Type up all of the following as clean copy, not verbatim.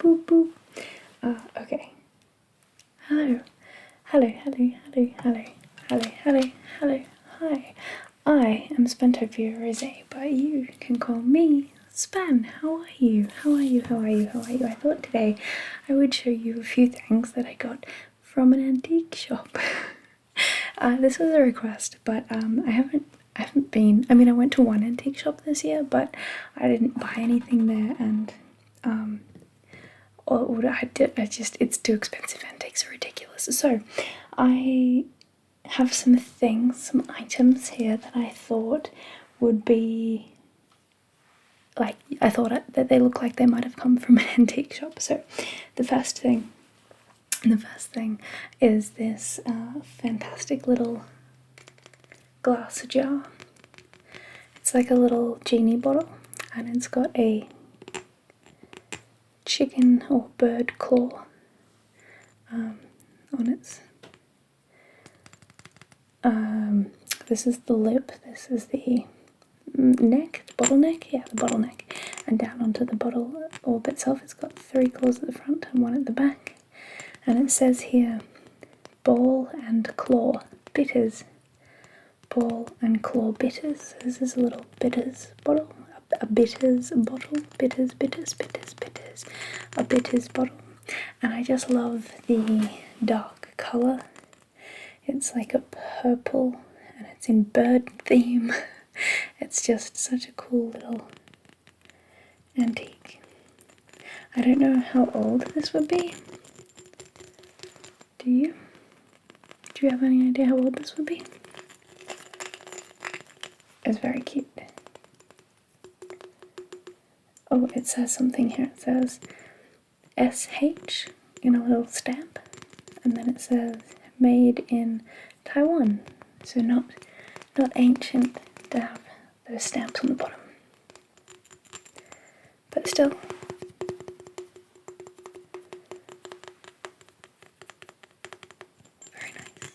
boop, boop. Okay. Hello. Hello, hello, hello, hello, hello, hello, hello, hi. I am Spantopia Rosé, but you can call me Span. How are you? How are you? How are you? How are you? I thought today I would show you a few things that I got from an antique shop. This was a request, but I haven't been. I mean, I went to one antique shop this year, but I didn't buy anything there, and or what I did, it's too expensive. Antiques are ridiculous. So I have some items here that I thought would be like, I thought that they look like they might have come from an antique shop. So the first thing is this fantastic little glass jar. It's like a little genie bottle, and it's got a chicken or bird claw on its this is the lip, this is the neck, the bottleneck, yeah, the bottleneck, and down onto the bottle orb itself it's got 3 claws at the front and 1 at the back, and it says here ball and claw bitters, ball and claw bitters. So this is a little bitters bottle, a bitters bottle, bitters, a bitters bottle, and I just love the dark colour. It's like a purple and it's in bird theme. It's just such a cool little antique. I don't know how old this would be. Do you? Do you have any idea how old this would be? It's very cute. Oh, it says something here. It says SH in a little stamp, and then it says made in Taiwan. So not ancient to have those stamps on the bottom, but still. Very nice.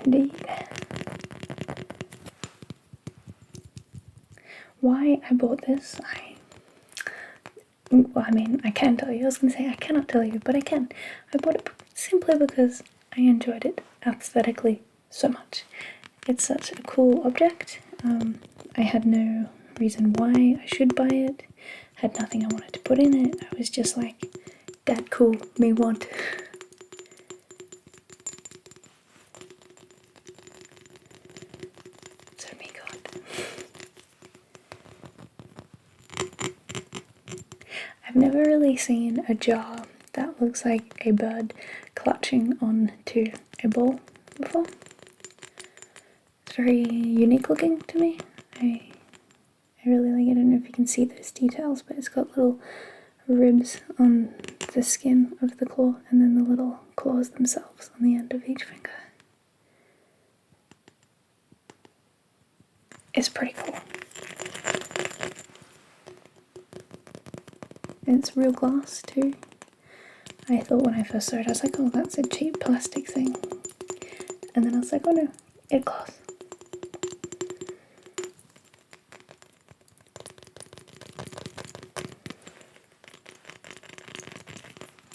Indeed. Why I bought this, well, I mean, I can tell you. I was going to say I cannot tell you, but I can. I bought it simply because I enjoyed it aesthetically so much. It's such a cool object. I had no reason why I should buy it. Had nothing I wanted to put in it. I was just like, that cool, me want. So me got. I've never really seen a jar that looks like a bird clutching onto a ball before. It's very unique looking to me. I really like it. I don't know if you can see those details, but it's got little ribs on the skin of the claw and then the little claws themselves on the end of each finger. It's pretty cool. It's real glass too. I thought when I first saw it, I was like, oh, that's a cheap plastic thing. And then I was like, oh no, it's glass.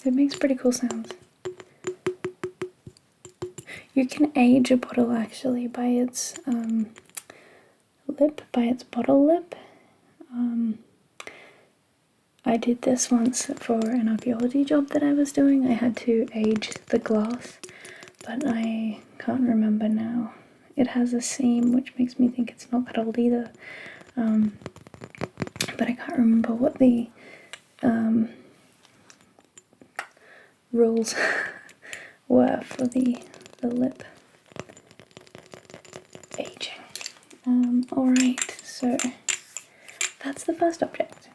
It makes pretty cool sounds. You can age a bottle actually by its lip, by its bottle lip. I did this once for an archaeology job that I was doing. I had to age the glass, but I can't remember now. It has a seam, which makes me think it's not that old either. But I can't remember what the rules were for the lip aging. Alright, so that's the first object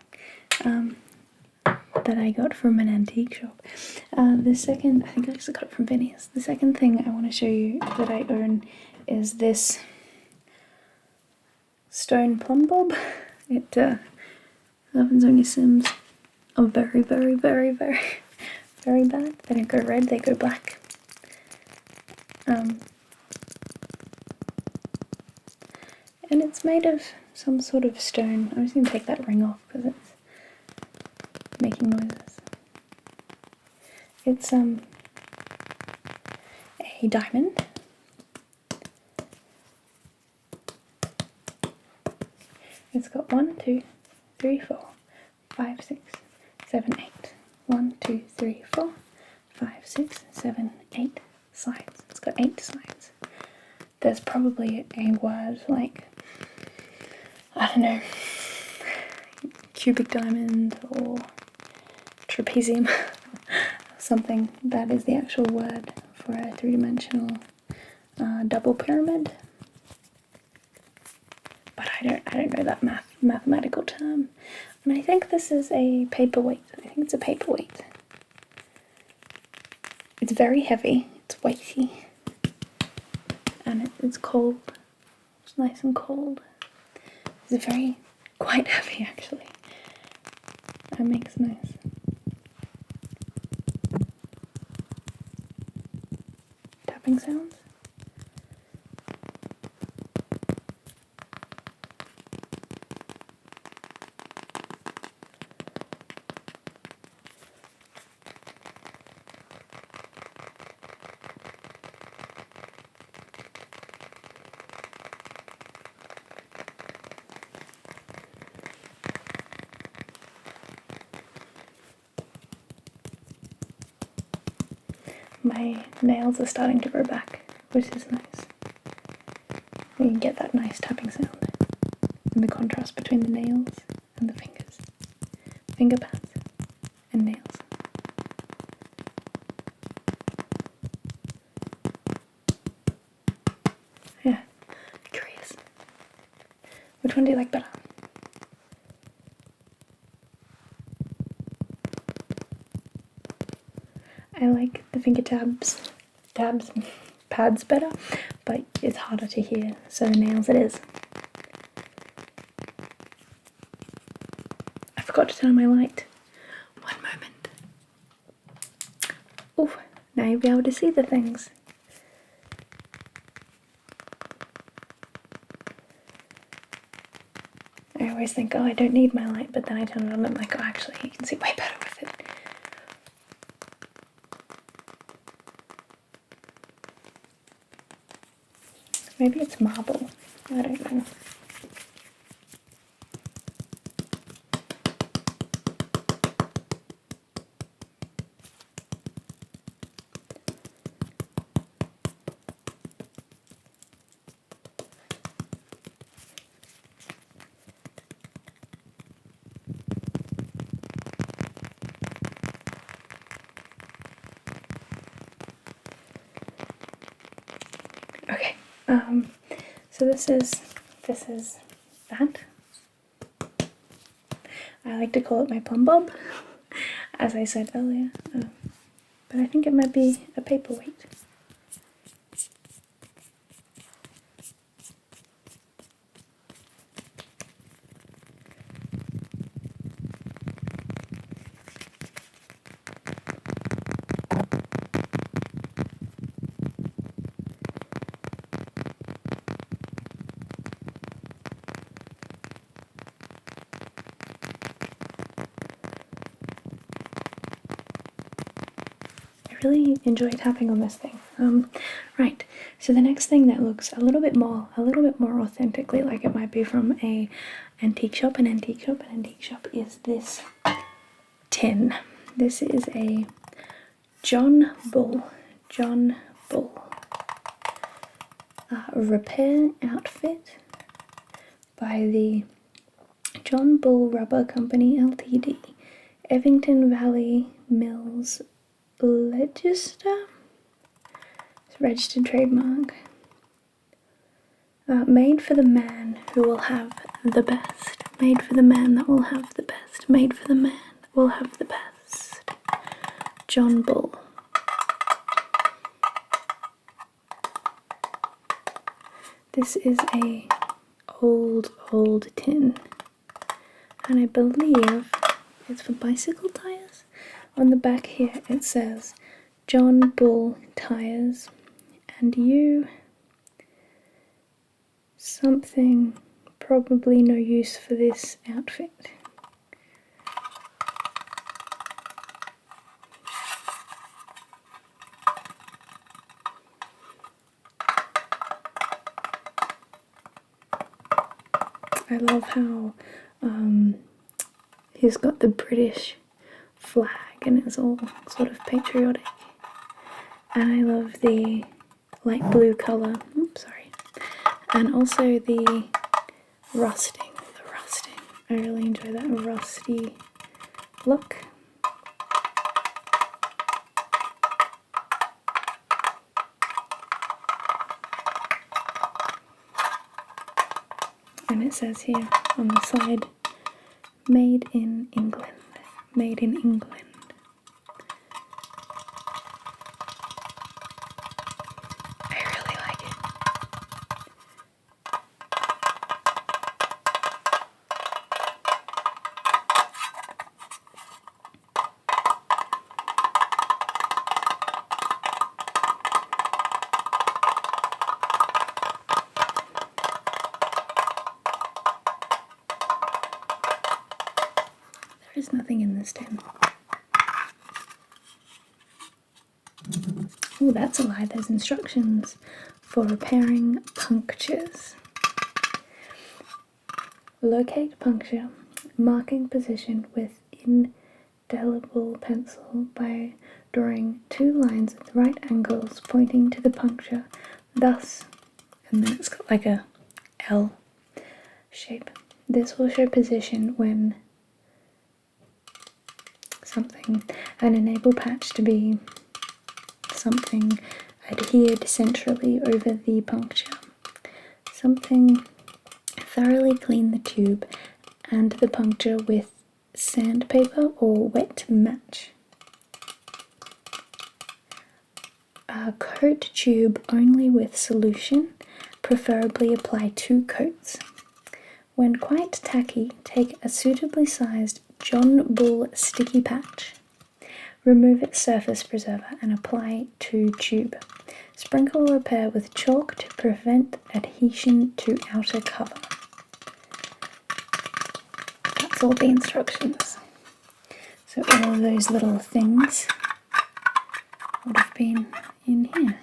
that I got from an antique shop. The second, I think I actually got it from Vinny's. The second thing I want to show you that I own is this stone Plum Bob. It happens on your Sims are very, very, very, very, very bad. They don't go red, they go black. And it's made of some sort of stone. I'm just going to take that ring off because it's making noises. It's a diamond. It's got 1, 2, 3, 4, 5, 6, 7, 8. 1, 2, 3, 4, 5, 6, 7, 8 sides. It's got 8 sides. There's probably a word like, I don't know, cubic diamond or trapezium, something that is the actual word for a three-dimensional double pyramid. But I don't know that mathematical term. And I think this is a paperweight. I think it's a paperweight. It's very heavy. It's weighty. And it's cold. It's nice and cold. It's quite heavy actually. It makes nice tapping sounds. My nails are starting to grow back, which is nice. You can get that nice tapping sound and the contrast between the nails and the fingers. Finger pads and nails. Yeah, curious. Which one do you like better? I like the finger pads better, but it's harder to hear, so the nails it is. I forgot to turn on my light. One moment. Oh, now you'll be able to see the things. I always think, oh, I don't need my light, but then I turn it on and I'm like, oh, actually, you can see way better with it. Maybe it's marble. I don't know. Okay, so this is that. I like to call it my Plum Bob, as I said earlier, but I think it might be a paperweight. I really enjoy tapping on this thing. Right, so the next thing that looks a little bit more authentically like it might be from an antique shop is this tin. This is a John Bull repair outfit by the John Bull Rubber Company Ltd, Evington Valley Mills, Leicester. It's a registered trademark. Made for the man who will have the best. Made for the man that will have the best. Made for the man that will have the best. John Bull. This is a old tin, and I believe it's for bicycle tires. On the back here it says John Bull tires, and you something, probably no use for this outfit. I love how he's got the British flag and it's all sort of patriotic. And I love the light blue colour. Oops, sorry. And also the rusting. I really enjoy that rusty look. And it says here on the side, made in England. Made in England. I really like it. There is nothing in this tin. Oh, that's a lie. There's instructions for repairing punctures. Locate puncture, marking position with indelible pencil by drawing 2 lines at the right angles pointing to the puncture, thus, and then it's got like a L shape. This will show position when something, and enable patch to be something adhered centrally over the puncture. Something, thoroughly clean the tube and the puncture with sandpaper or wet match. Coat tube only with solution, preferably apply 2 coats. When quite tacky, take a suitably sized John Bull sticky patch. Remove its surface preserver and apply to tube. Sprinkle repair with chalk to prevent adhesion to outer cover. That's all the instructions. So all of those little things would have been in here.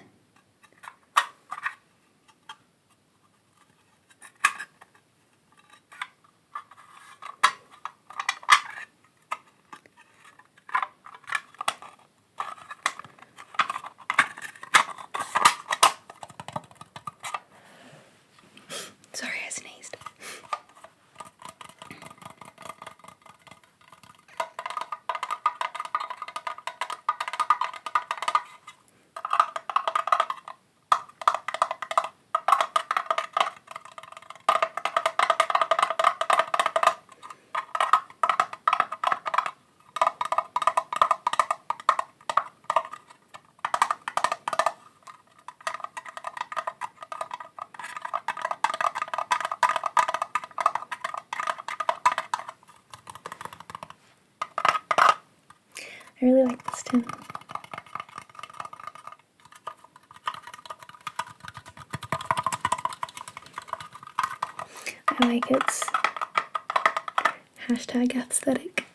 Sorry, I sneezed. I really like this tin. I like its hashtag aesthetic.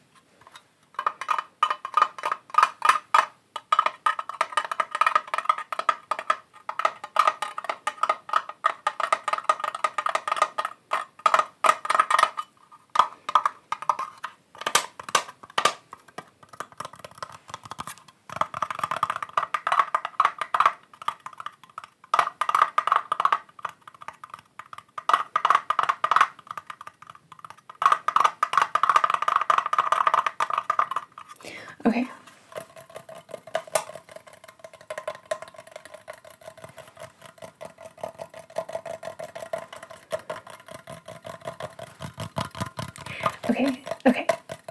Okay.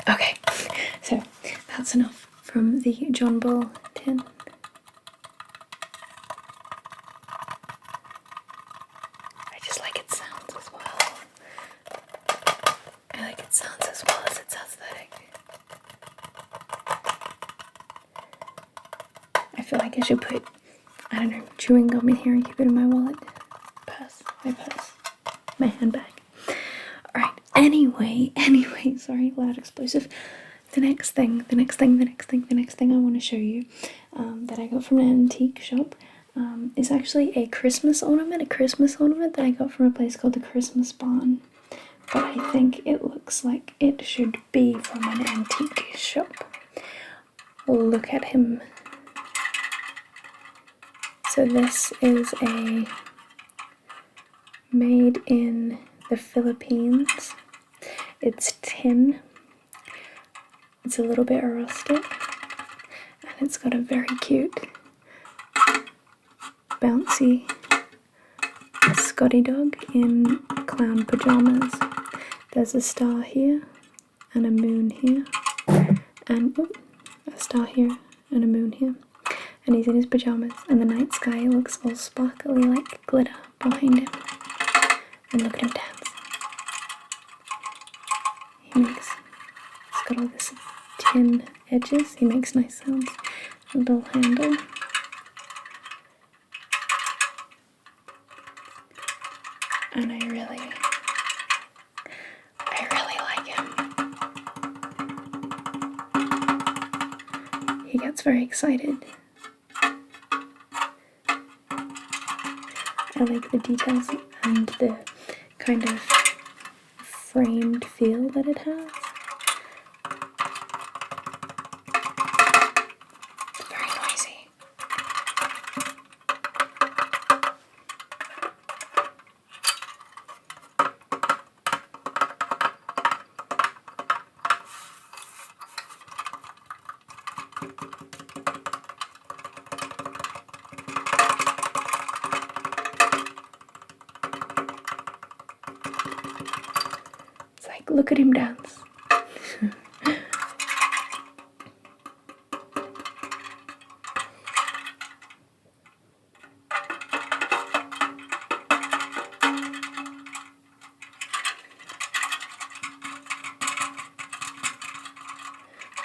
Okay. So that's enough from the John Bull tin. I just like its sounds as well. I like its sounds as well as its aesthetic. I feel like I should put, I don't know, chewing gum in here and keep it in my wallet. My purse, my handbag. Alright, anyway, sorry, loud explosive. The next thing I want to show you that I got from an antique shop is actually a Christmas ornament that I got from a place called the Christmas Barn, but I think it looks like it should be from an antique shop. Look at him. So this is a made in the Philippines. It's tin. It's a little bit rustic, and it's got a very cute, bouncy Scotty dog in clown pajamas. There's a star here, and a moon here, and a star here, and a moon here. And he's in his pajamas, and the night sky looks all sparkly like glitter behind him. And look at him dance. He's got all this tin edges. He makes nice sounds. A little handle. And I really like him. He gets very excited. I like the details and the kind of framed feel that it has. It's very noisy. Look at him dance.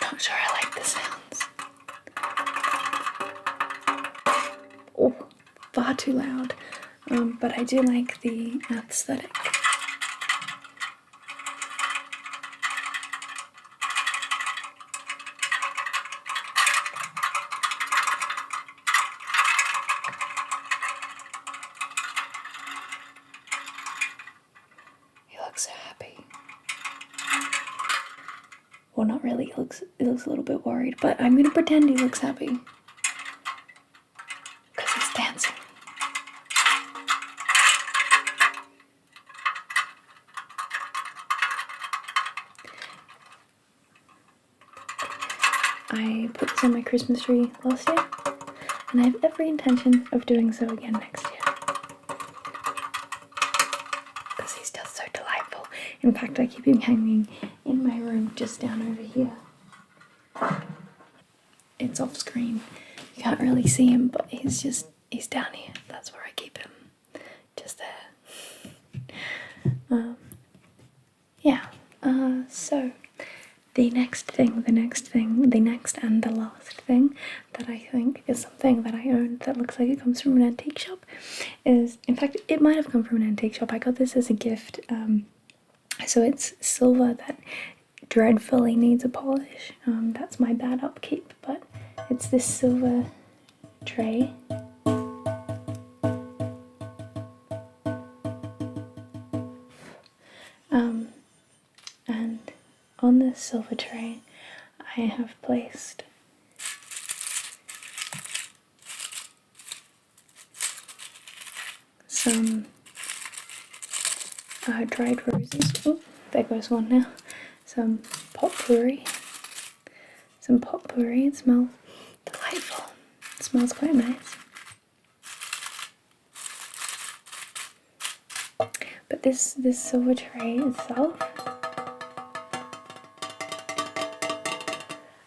Not sure I like the sounds. Oh, far too loud. But I do like the aesthetic. So happy. Well, not really. He looks a little bit worried, but I'm gonna pretend he looks happy because he's dancing. I put this on my Christmas tree last year, and I have every intention of doing so again next year. So delightful. In fact, I keep him hanging in my room just down over here. It's off screen. You can't really see him, but he's down here. That's where I keep him. Just there. Yeah. So the next and the last thing that I think is something that I own that looks like it comes from an antique shop is, in fact, it might have come from an antique shop. I got this as a gift. So it's silver that dreadfully needs a polish. That's my bad upkeep, but it's this silver tray. And on this silver tray, I have placed some dried roses. Oh, there goes one now. Some potpourri. It smells delightful. It smells quite nice. But this silver tray itself,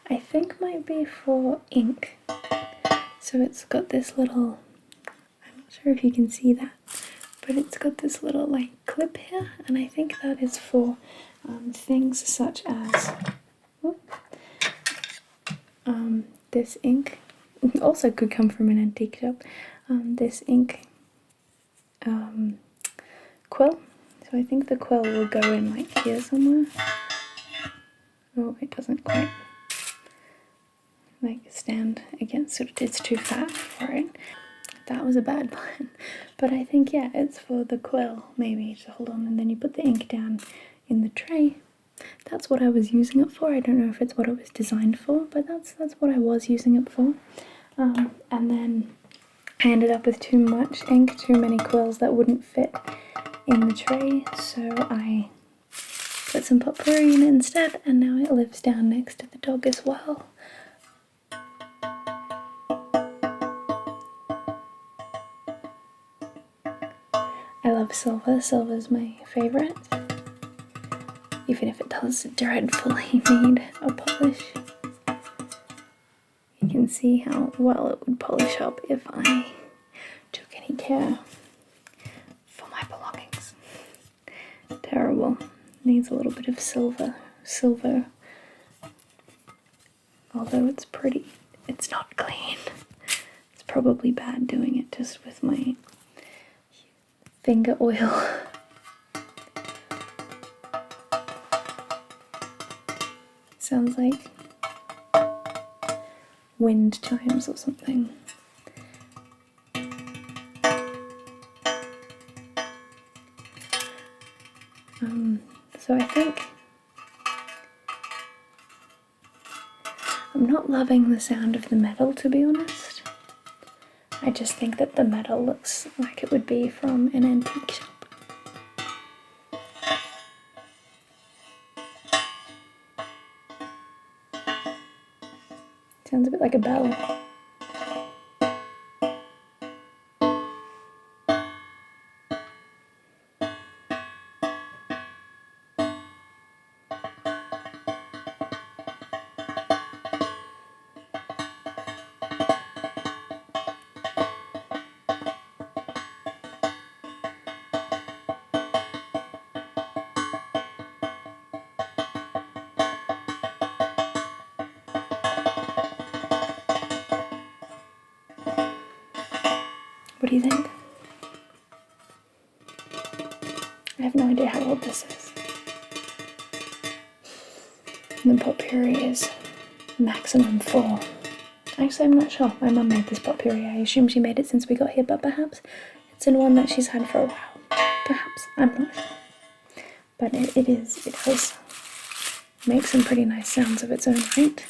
I think might be for ink. So it's got this little, I'm not sure if you can see that, but it's got this little like clip here, and I think that is for things such as this ink. Also could come from an antique shop. This ink quill. So I think the quill will go in like here somewhere. Oh, it doesn't quite like stand against it. It's too fat for it. that was a bad plan. But I think, yeah, it's for the quill, maybe, to hold on, and then you put the ink down in the tray. That's what I was using it for. I don't know if it's what it was designed for, but that's what I was using it for. And then I ended up with too much ink, too many quills that wouldn't fit in the tray, so I put some potpourri in it instead, and now it lives down next to the dog as well. I love silver. Silver's my favourite, even if it does dreadfully need a polish. You can see how well it would polish up if I took any care for my belongings. Terrible. Needs a little bit of silver. Although it's pretty, it's not clean. It's probably bad doing it just with my finger oil. Sounds like wind chimes or something. So I think I'm not loving the sound of the metal, to be honest. I just think that the metal looks like it would be from an antique shop. Sounds a bit like a bell. What do you think? I have no idea how old this is. And the potpourri is maximum 4. Actually, I'm not sure. My mum made this potpourri. I assume she made it since we got here, but perhaps it's in one that she's had for a while. Perhaps. I'm not sure. But it does make some pretty nice sounds of its own right.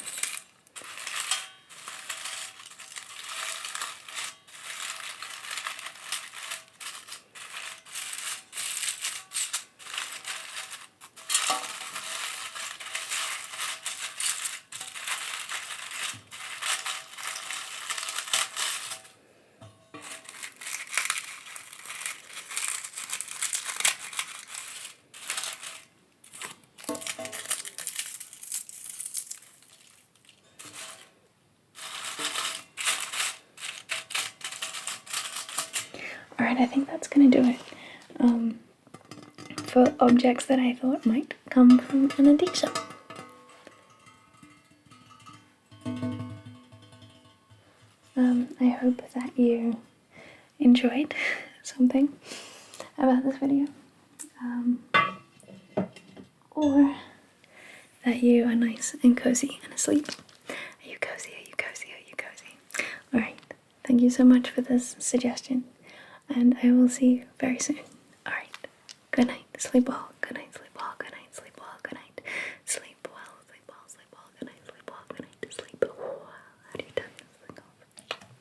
Alright, I think that's gonna do it for objects that I thought might come from an antique shop. I hope that you enjoyed something about this video, or that you are nice and cozy and asleep. Are you cozy? Are you cozy? Are you cozy? Alright, thank you so much for this suggestion, and I will see you very soon. Alright, good night, sleep well.